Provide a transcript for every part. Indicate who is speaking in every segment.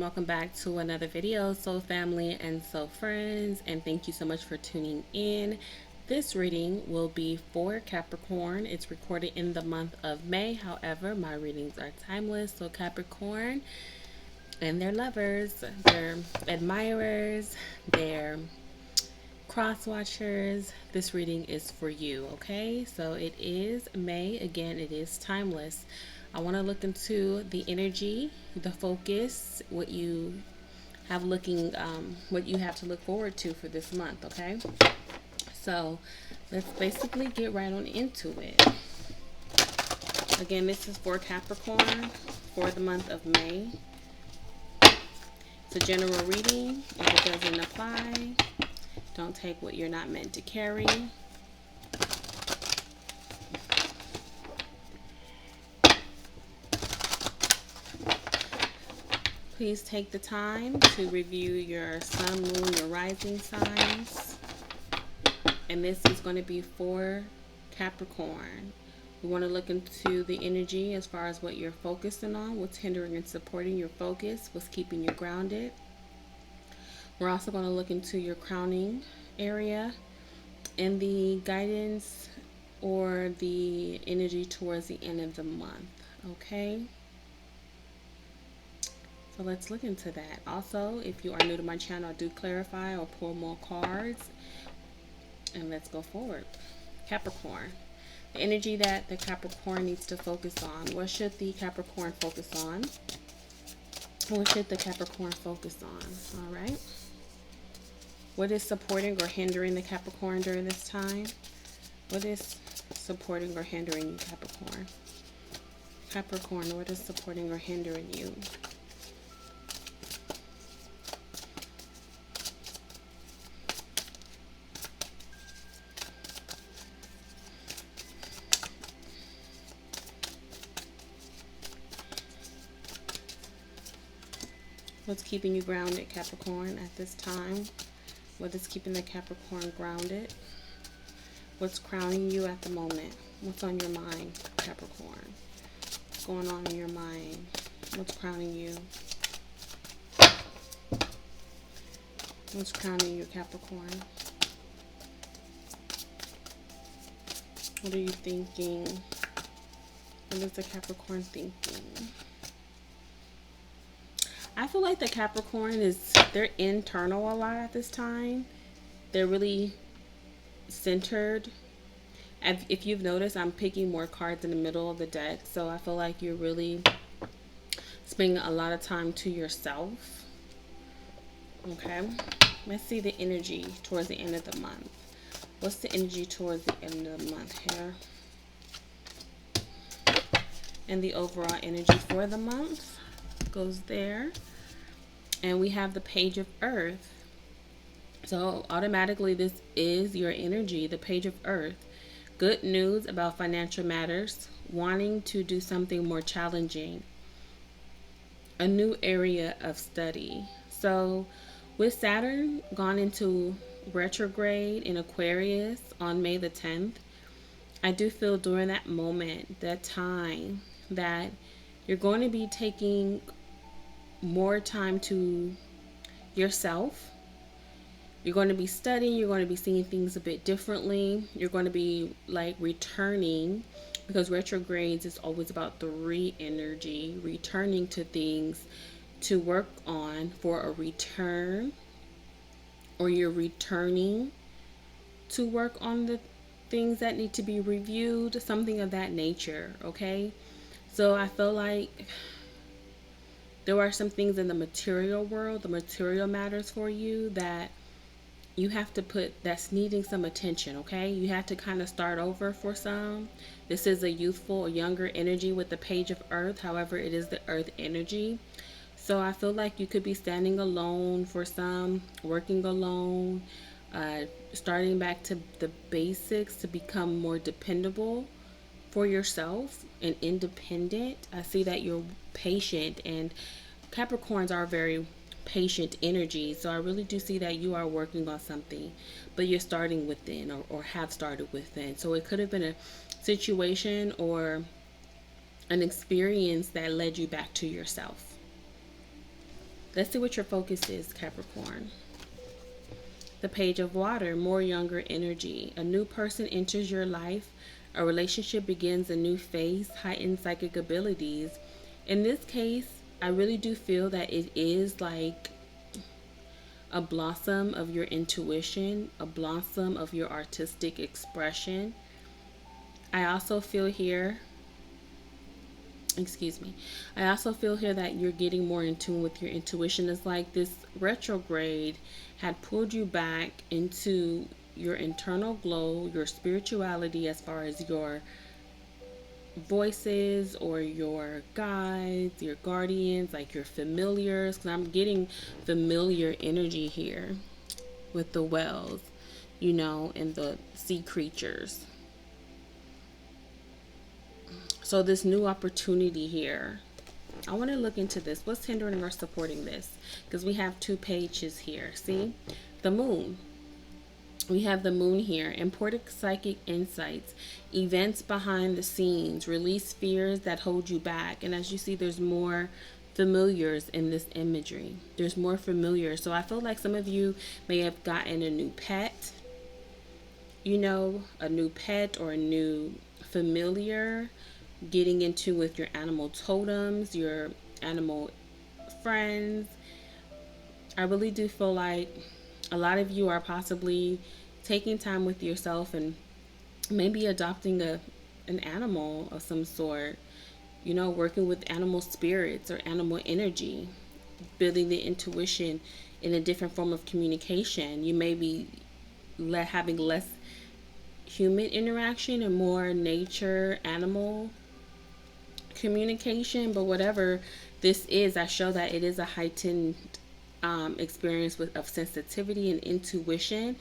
Speaker 1: welcome back to another video, soul family and soul friends, and thank you so much for tuning in. This reading will be for Capricorn. It's recorded in the month of May. However, my readings are timeless. So Capricorn and their lovers, their admirers, their cross watchers, this reading is for you. Okay, so it is May. Again, it is timeless. I want to look into the energy, the focus, what you have what you have to look forward to for this month. Okay, so let's basically get right on into it. Again, this is for Capricorn for the month of May. It's a general reading. If it doesn't apply, don't take what you're not meant to carry. Please take the time to review your sun, moon, your rising signs. And this is going to be for Capricorn. We want to look into the energy as far as what you're focusing on, what's hindering and supporting your focus, what's keeping you grounded. We're also going to look into your crowning area and the guidance or the energy towards the end of the month. Okay? So let's look into that. Also, if you are new to my channel, I do clarify or pull more cards. And let's go forward. Capricorn. The energy that the Capricorn needs to focus on. What should the Capricorn focus on? What should the Capricorn focus on? All right. What is supporting or hindering the Capricorn during this time? What is supporting or hindering you, Capricorn? Capricorn, what is supporting or hindering you? What's keeping you grounded, Capricorn, at this time? What is keeping the Capricorn grounded? What's crowning you at the moment? What's on your mind, Capricorn? What's going on in your mind? What's crowning you? What's crowning you, Capricorn? What are you thinking? What is the Capricorn thinking? I feel like the Capricorn they're internal a lot at this time. They're really centered. If you've noticed, I'm picking more cards in the middle of the deck. So I feel like you're really spending a lot of time to yourself. Okay. Let's see the energy towards the end of the month. What's the energy towards the end of the month here? And the overall energy for the month goes there. And we have the Page of Earth. So automatically this is your energy, the Page of Earth. Good news about financial matters, wanting to do something more challenging, a new area of study. So with Saturn gone into retrograde in Aquarius on May the 10th, I do feel during that moment, that time, that you're going to be taking more time to yourself. You're going to be studying. You're going to be seeing things a bit differently. You're going to be like returning, because retrogrades is always about the re-energy, returning to things to work on for a return, or you're returning to work on the things that need to be reviewed, something of that nature. Okay, so I feel like there are some things in the material world, the material matters for you, that you have to that's needing some attention. Okay, you have to kind of start over for some. This is a youthful, younger energy with the Page of Earth. However, it is the Earth energy. So I feel like you could be standing alone for some, working alone, starting back to the basics to become more dependable for yourself and independent. I see that you're patient, and Capricorns are very patient energy. So I really do see that you are working on something, but you're starting within, or have started within. So it could have been a situation or an experience that led you back to yourself. Let's see what your focus is, Capricorn. The Page of Water, more younger energy. A new person enters your life. A relationship begins a new phase, heightened psychic abilities. In this case, I really do feel that it is like a blossom of your intuition, a blossom of your artistic expression. I also feel here, excuse me, I also feel here that you're getting more in tune with your intuition. It's like this retrograde had pulled you back into your internal glow, your spirituality, as far as your voices or your guides, your guardians, like your familiars, because I'm getting familiar energy here with the whales, you know, and the sea creatures. So this new opportunity here, I want to look into this. What's hindering or supporting this? Because we have two pages here. See, the moon. We have the moon here. Important psychic insights, events behind the scenes, release fears that hold you back. And as you see, there's more familiars in this imagery. There's more familiars. So I feel like some of you may have gotten a new pet, you know, a new pet or a new familiar, getting into with your animal totems, your animal friends. I really do feel like a lot of you are possibly taking time with yourself and maybe adopting an animal of some sort, you know, working with animal spirits or animal energy, building the intuition in a different form of communication. You may be having less human interaction and more nature, animal communication, but whatever this is, I show that it is a heightened experience of sensitivity and intuition.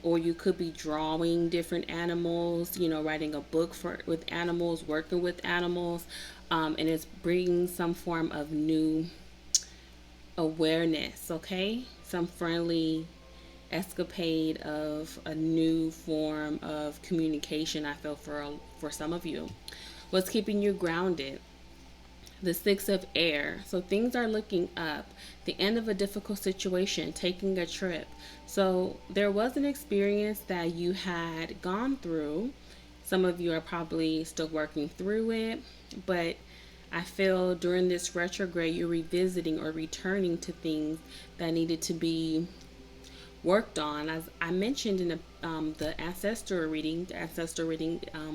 Speaker 1: Or you could be drawing different animals, you know, writing a book with animals, working with animals, and it's bringing some form of new awareness, okay? Some friendly escapade of a new form of communication, I feel, for some of you. What's keeping you grounded? The Six of Air. So things are looking up. The end of a difficult situation, taking a trip. So there was an experience that you had gone through. Some of you are probably still working through it, but I feel during this retrograde, you're revisiting or returning to things that needed to be worked on. As I mentioned in the ancestral reading,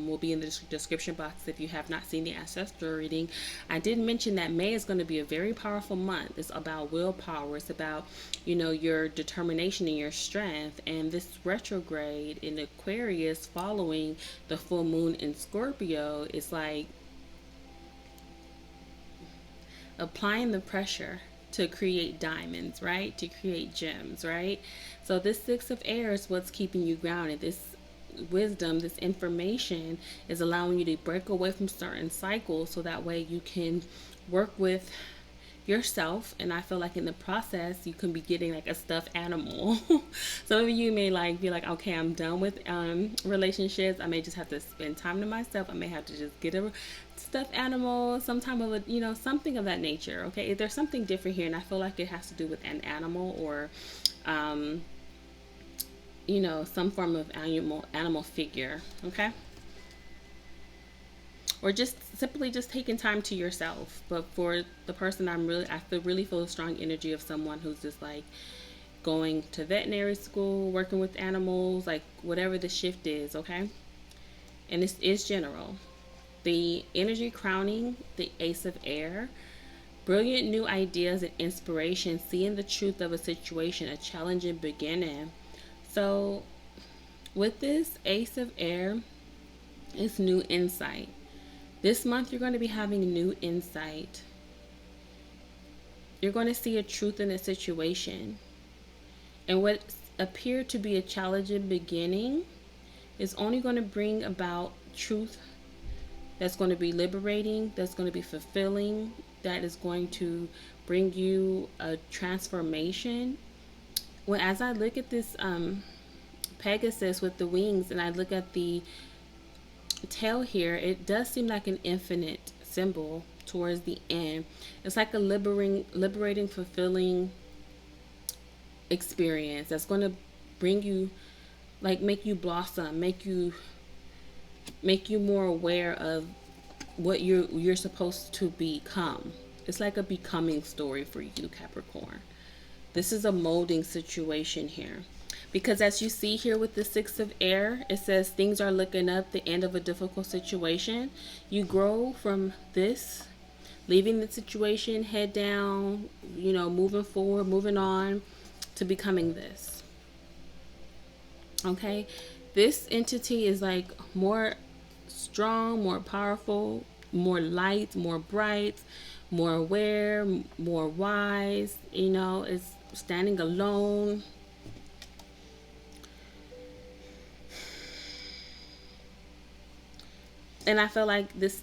Speaker 1: will be in the description box if you have not seen the ancestral reading. I did mention that May is going to be a very powerful month. It's about willpower. It's about, you know, your determination and your strength. And this retrograde in Aquarius following the full moon in Scorpio is like applying the pressure to create diamonds, right? To create gems, right? So this Six of Air is what's keeping you grounded. This wisdom, this information is allowing you to break away from certain cycles so that way you can work with yourself. And I feel like in the process you can be getting like a stuffed animal. Some of you may like be like, okay, I'm done with relationships. I may just have to spend time to myself. I may have to just get a stuffed animal, some type of a, you know, something of that nature. Okay, if there's something different here, and I feel like it has to do with an animal or you know, some form of animal figure. Okay, or just simply just taking time to yourself. But for the person, I really feel a strong energy of someone who's just like going to veterinary school, working with animals, like whatever the shift is. Okay, and this is general. The energy crowning the Ace of Air, brilliant new ideas and inspiration, seeing the truth of a situation, a challenging beginning. So with this Ace of Air, it's new insight. This month you're going to be having new insight. You're going to see a truth in a situation. And what appeared to be a challenging beginning is only going to bring about truth that's going to be liberating, that's going to be fulfilling, that is going to bring you a transformation. Well, as I look at this Pegasus with the wings and I look at the tail here, it does seem like an infinite symbol, towards the end. It's like a liberating, fulfilling experience that's going to bring you, like, make you blossom, make you more aware of what you're supposed to become. It's like a becoming story for you, Capricorn. This is a molding situation here. Because as you see here with the Six of Air, it says things are looking up, the end of a difficult situation. You grow from this, leaving the situation, head down, moving forward, moving on to becoming this. Okay? This entity is like more strong, more powerful, more light, more bright, more aware, more wise. It's standing alone. And I feel like this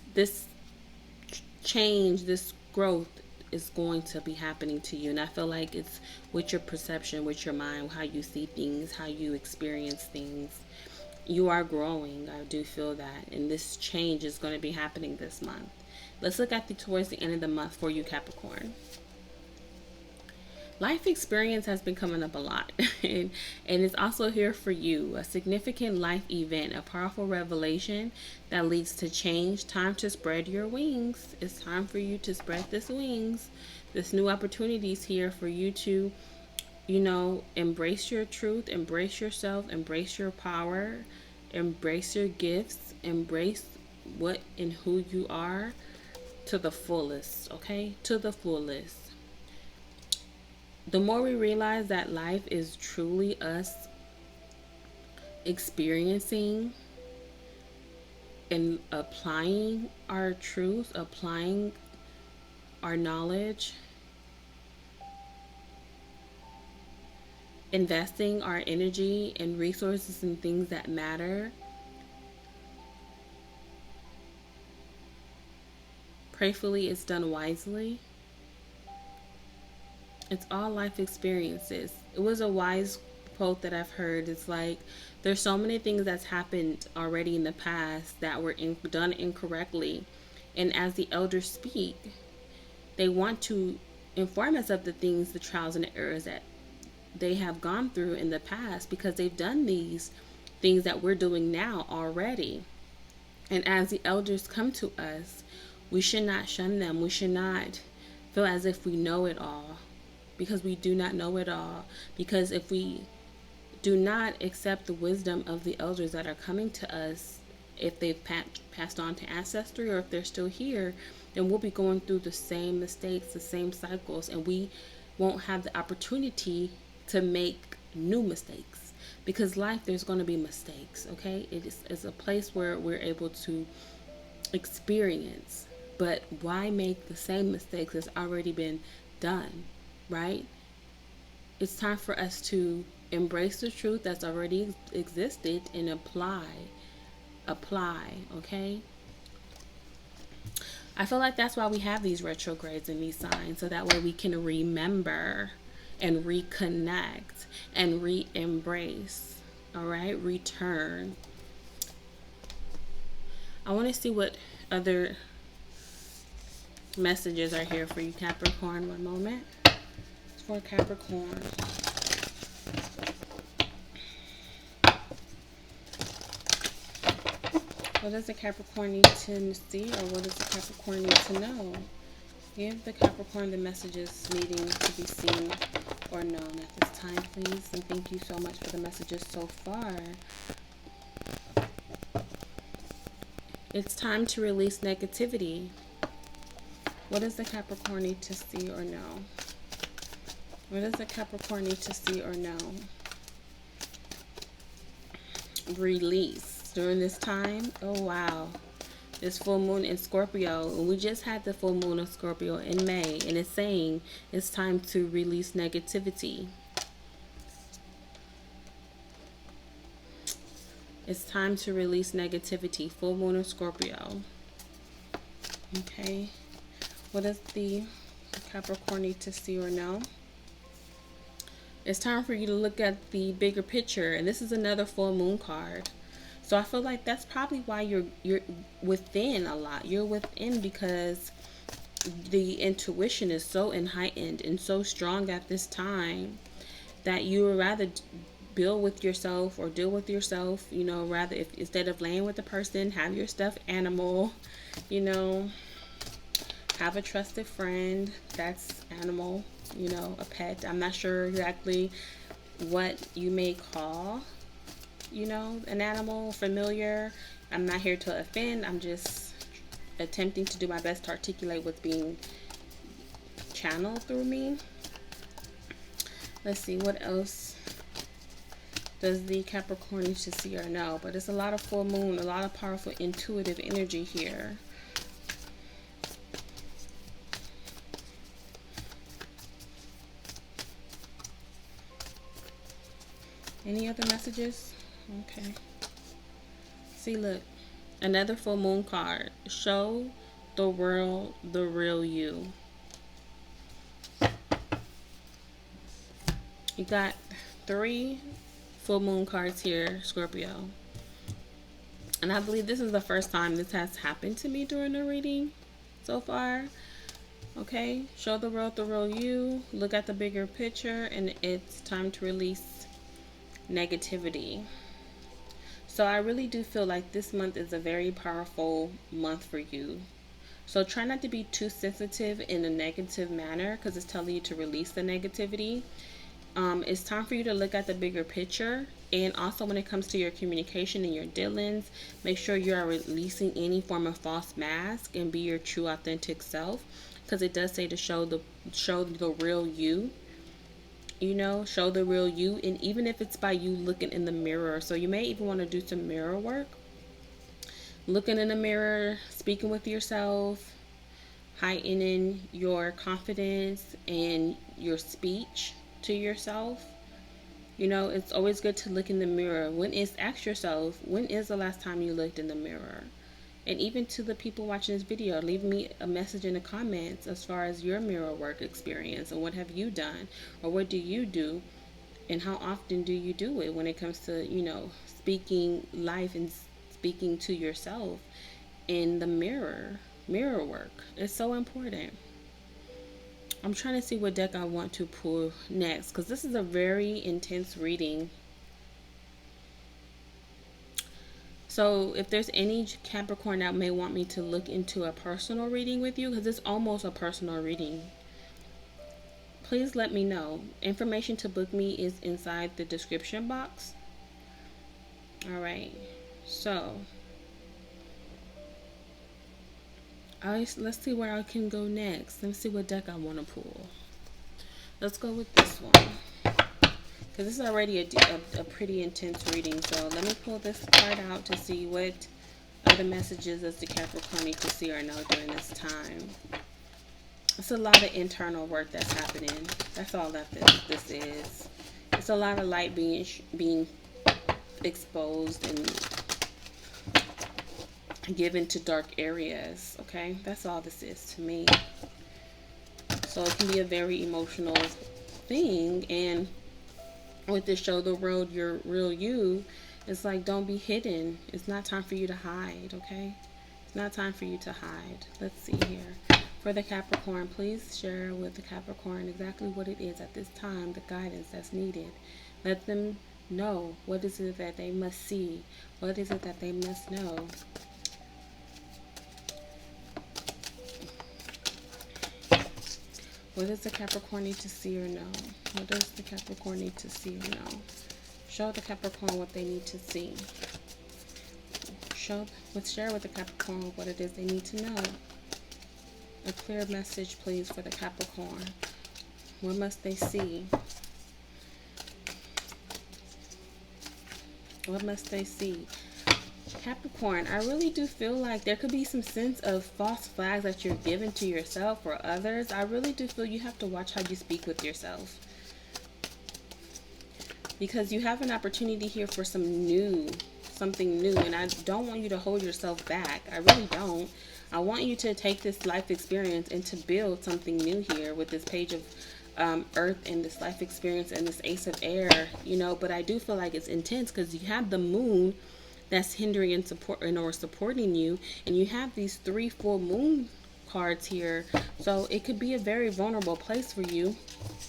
Speaker 1: change, this growth is going to be happening to you. And I feel like it's with your perception, with your mind, how you see things, how you experience things. You are growing. I do feel that. And this change is going to be happening this month. Let's look at towards the end of the month for you, Capricorn. Life experience has been coming up a lot. and it's also here for you. A significant life event, a powerful revelation that leads to change. Time to spread your wings. It's time for you to spread this wings. This new opportunities here for you to, embrace your truth, embrace yourself, embrace your power, embrace your gifts, embrace what and who you are to the fullest, okay? To the fullest. The more we realize that life is truly us experiencing and applying our truth, applying our knowledge, investing our energy and resources in things that matter. Prayerfully, it's done wisely. It's all life experiences. It was a wise quote that I've heard. It's like, there's so many things that's happened already in the past that were done incorrectly. And as the elders speak, they want to inform us of the things, the trials and the errors that they have gone through in the past, because they've done these things that we're doing now already. And as the elders come to us, we should not shun them. We should not feel as if we know it all, because we do not know it all. Because if we do not accept the wisdom of the elders that are coming to us, if they've passed on to ancestry, or if they're still here, then we'll be going through the same mistakes, the same cycles, and we won't have the opportunity to make new mistakes. Because life, there's going to be mistakes, okay? It's a place where we're able to experience. But why make the same mistakes that's already been done, right? It's time for us to embrace the truth that's already existed and apply, okay? I feel like that's why we have these retrogrades and these signs, so that way we can remember and reconnect and re-embrace, all right? Return. I want to see what other messages are here for you, Capricorn. One moment. It's for Capricorn. What does the Capricorn need to see, or what does the Capricorn need to know? Give the Capricorn the messages needing to be seen or known at this time, please. And thank you so much for the messages so far. It's time to release negativity. What does the Capricorn need to see or know? What does the Capricorn need to see or know? Release. During this time, oh wow, this full moon in Scorpio, and we just had the full moon of Scorpio in May, and it's saying it's time to release negativity. It's time to release negativity. Full moon of Scorpio. Okay, what does the Capricorn need to see or know? It's time for you to look at the bigger picture, and this is another full moon card. So I feel like that's probably why you're within a lot. You're within because the intuition is so heightened and so strong at this time that you would rather build with yourself or deal with yourself, you know, rather if instead of laying with the person, have your stuffed animal, you know, have a trusted friend that's animal, you know, a pet. I'm not sure exactly what you may call, you know, an animal, familiar. I'm not here to offend. I'm just attempting to do my best to articulate what's being channeled through me. Let's see what else does the Capricorn need to see or know. But it's a lot of full moon, a lot of powerful intuitive energy here. Any other messages? Okay. See, look. Another full moon card. Show the world the real you. You got 3 full moon cards here, Scorpio. And I believe this is the first time this has happened to me during the reading so far. Okay, show the world the real you. Look at the bigger picture, and it's time to release negativity. So I really do feel like this month is a very powerful month for you. So try not to be too sensitive in a negative manner, because it's telling you to release the negativity. It's time for you to look at the bigger picture. And also when it comes to your communication and your dealings, make sure you are releasing any form of false mask and be your true authentic self, because it does say to show the real you. You know, show the real you. And even if it's by you looking in the mirror, so you may even want to do some mirror work, looking in the mirror, speaking with yourself, heightening your confidence and your speech to yourself. You know, it's always good to look in the mirror. Ask yourself, when is the last time you looked in the mirror? And even to the people watching this video, leave me a message in the comments as far as your mirror work experience, and what have you done, or what do you do, and how often do you do it when it comes to, you know, speaking life and speaking to yourself in the mirror work. It's so important. I'm trying to see what deck I want to pull next, because this is a very intense reading. So if there's any Capricorn that may want me to look into a personal reading with you, because it's almost a personal reading, please let me know. Information to book me is inside the description box. Alright, so let's see where I can go next. Let's see what deck I want to pull. Let's go with this one, because this is already a pretty intense reading. So let me pull this card out to see what other messages does the Capricorn need to see or know during this time. It's a lot of internal work that's happening. That's all that this is. It's a lot of light being exposed and given to dark areas. Okay, that's all this is to me. So it can be a very emotional thing, and with this show the world your real you, it's like, don't be hidden. It's not time for you to hide. Okay, it's not time for you to hide. Let's see here. For the Capricorn, please share with the Capricorn exactly what it is at this time, the guidance that's needed. Let them know, what is it that they must see? What is it that they must know? What does the Capricorn need to see or know? What does the Capricorn need to see or know? Show the Capricorn what they need to see. Share with the Capricorn what it is they need to know. A clear message, please, for the Capricorn. What must they see? What must they see? Capricorn, I really do feel like there could be some sense of false flags that you're giving to yourself or others. I really do feel you have to watch how you speak with yourself, because you have an opportunity here for something new, and I don't want you to hold yourself back. I really don't. I want you to take this life experience and to build something new here with this page of earth and this life experience and this ace of air, you know. But I do feel like it's intense because you have the moon that's hindering and supporting you, and you have these 3 full moon cards here. So it could be a very vulnerable place for you.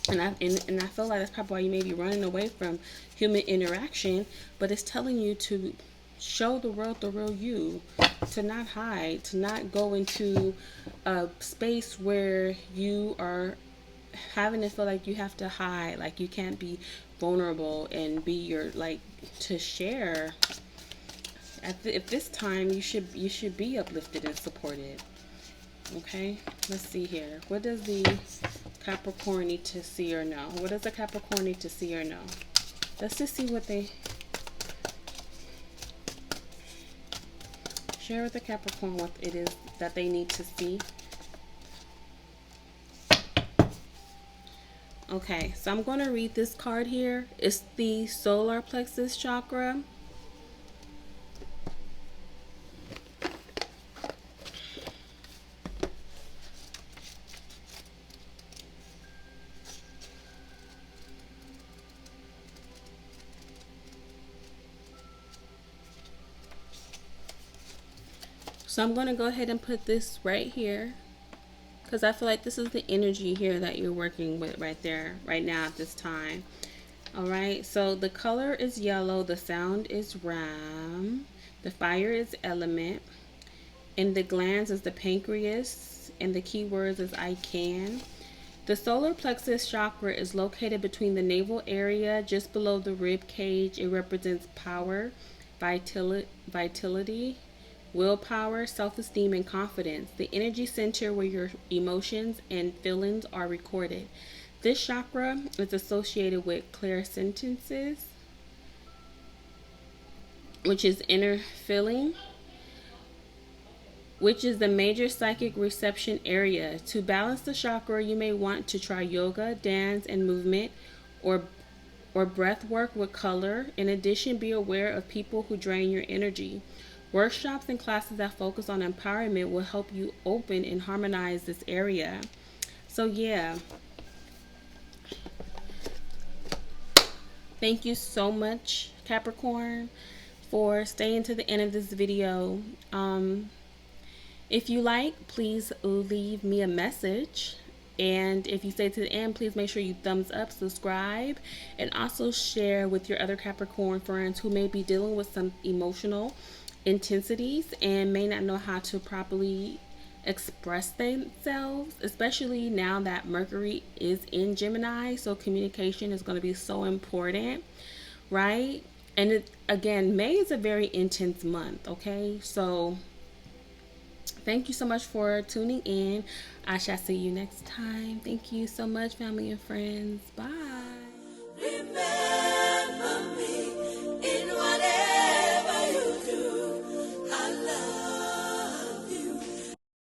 Speaker 1: And I feel like that's probably why you may be running away from human interaction. But it's telling you to show the world the real you, to not hide, to not go into a space where you are having to feel like you have to hide, like you can't be vulnerable and be your, like, to share. At this time, you should be uplifted and supported. Okay, let's see here. What does the Capricorn need to see or know? What does the Capricorn need to see or know? Let's just see what they share with the Capricorn, what it is that they need to see. Okay, so I'm going to read this card here. It's the solar plexus chakra. So I'm going to go ahead and put this right here, because I feel like this is the energy here that you're working with right there, right now at this time. All right, so the color is yellow, the sound is ram, the fire is element, and the glands is the pancreas, and the keywords is I can. The solar plexus chakra is located between the navel area, just below the rib cage. It represents power, vitality, willpower, self-esteem, and confidence. The energy center where your emotions and feelings are recorded. This chakra is associated with clairsentience, which is inner feeling, which is the major psychic reception area. To balance the chakra, you may want to try yoga, dance, and movement, or breath work with color. In addition, be aware of people who drain your energy. Workshops and classes that focus on empowerment will help you open and harmonize this area. So yeah, thank you so much, Capricorn, for staying to the end of this video. If you like, please leave me a message. And if you stay to the end, please make sure you thumbs up, subscribe, and also share with your other Capricorn friends who may be dealing with some emotional intensities and may not know how to properly express themselves, especially now that Mercury is in Gemini. So communication is going to be so important, right? And again, May is a very intense month, okay? So thank you so much for tuning in. I shall see you next time. Thank you so much, family and friends. Bye.